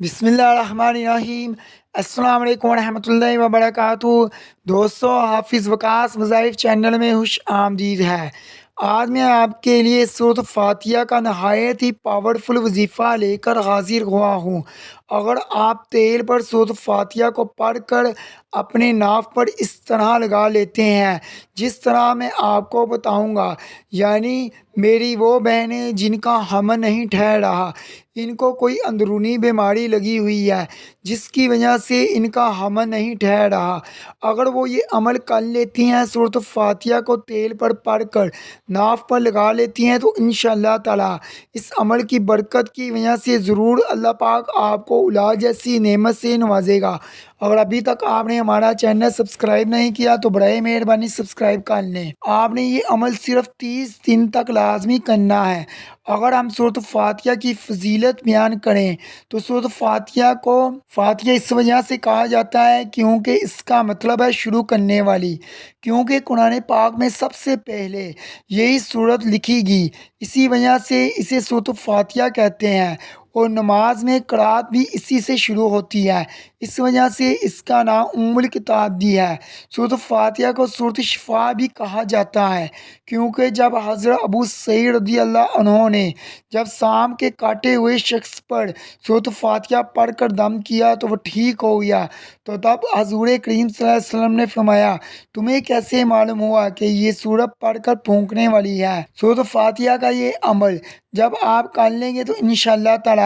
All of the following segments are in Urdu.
بسم اللہ الرحمن الرحیم۔ السلام علیکم ورحمۃ اللہ وبرکاتہ۔ دوستو، حافظ وقاص وظائف چینل میں خوش آمدید ہے۔ آج میں آپ کے لیے سورۃ فاتحہ کا نہایت ہی پاورفل وظیفہ لے کر حاضر ہوا ہوں۔ اگر آپ تیل پر سورۃ فاتحہ کو پڑھ کر اپنے ناف پر اس طرح لگا لیتے ہیں جس طرح میں آپ کو بتاؤں گا، یعنی میری وہ بہنیں جن کا حمل نہیں ٹھہر رہا، ان کو کوئی اندرونی بیماری لگی ہوئی ہے جس کی وجہ سے ان کا حمل نہیں ٹھہر رہا، اگر وہ یہ عمل کر لیتی ہیں، سورۃ فاتحہ کو تیل پر پڑھ کر ناف پر لگا لیتی ہیں، تو انشاءاللہ تعالی اس عمل کی برکت کی وجہ سے ضرور اللہ پاک آپ کو اولاد جیسی نعمت سے نوازے گا۔ اگر ابھی تک آپ نے ہمارا چینل سبسکرائب نہیں کیا تو برائے مہربانی سبسکرائب کر لیں۔ آپ نے یہ عمل صرف 30 دن تک لازمی کرنا ہے۔ اگر ہم سورۃ فاتحہ کی فضیلت بیان کریں تو سورۃ فاتحہ اس وجہ سے کہا جاتا ہے کیونکہ اس کا مطلب ہے شروع کرنے والی، کیونکہ قرآن پاک میں سب سے پہلے یہی سورت لکھی گئی، اسی وجہ سے اسے سورۃ فاتحہ کہتے ہیں، اور نماز میں قرات بھی اسی سے شروع ہوتی ہے، اس وجہ سے اس کا نام ام الکتاب بھی ہے۔ سورۃ فاتحہ کو سورۃ شفا بھی کہا جاتا ہے، کیونکہ جب حضرت ابو سعید رضی اللہ عنہ نے جب سام کے کاٹے ہوئے شخص پر سورۃ فاتحہ پڑھ کر دم کیا تو وہ ٹھیک ہو گیا، تو تب حضور کریم صلی اللہ علیہ وسلم نے فرمایا، تمہیں کیسے معلوم ہوا کہ یہ سورت پڑھ کر پھونکنے والی ہے؟ سورۃ فاتحہ کا یہ عمل جب آپ کر لیں گے تو انشاءاللہ تعالی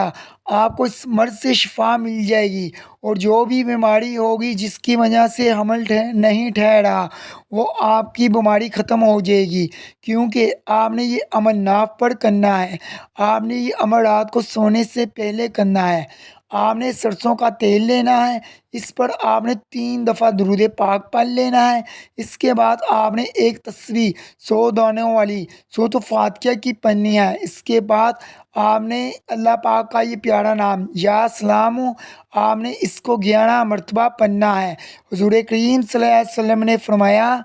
آپ کو اس مرض سے شفا مل جائے گی، اور جو بھی بیماری ہوگی جس کی وجہ سے حمل نہیں ٹھہرا، وہ آپ کی بیماری ختم ہو جائے گی، کیونکہ آپ نے یہ عمل ناف پر کرنا ہے۔ آپ نے یہ عمل رات کو سونے سے پہلے کرنا ہے۔ آپ نے سرسوں کا تیل لینا ہے، اس پر آپ نے 3 دفعہ درود پاک پڑھ لینا ہے۔ اس کے بعد آپ نے ایک تسبیح 100 دانوں والی سورۃ فاتحہ کی پڑھنی ہے۔ اس کے بعد آپ نے اللہ پاک کا یہ پیارا نام یا سلام، آپ نے اس کو 11 مرتبہ پڑھنا ہے۔ حضور کریم صلی اللہ علیہ وسلم نے فرمایا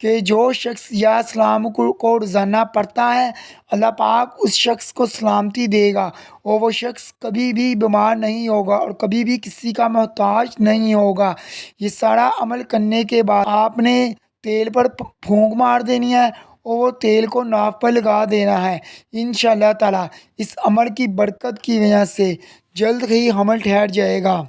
کہ جو شخص یا سلام کو روزانہ پڑھتا ہے، اللہ پاک اس شخص کو سلامتی دے گا، اور وہ شخص کبھی بھی بیمار نہیں ہوگا اور کبھی بھی کسی کا محتاج نہیں ہوگا۔ یہ سارا عمل کرنے کے بعد آپ نے تیل پر پھونک مار دینی ہے، اور وہ تیل کو ناف پر لگا دینا ہے۔ انشاءاللہ تعالی اس عمل کی برکت کی وجہ سے جلد ہی حمل ٹھہر جائے گا۔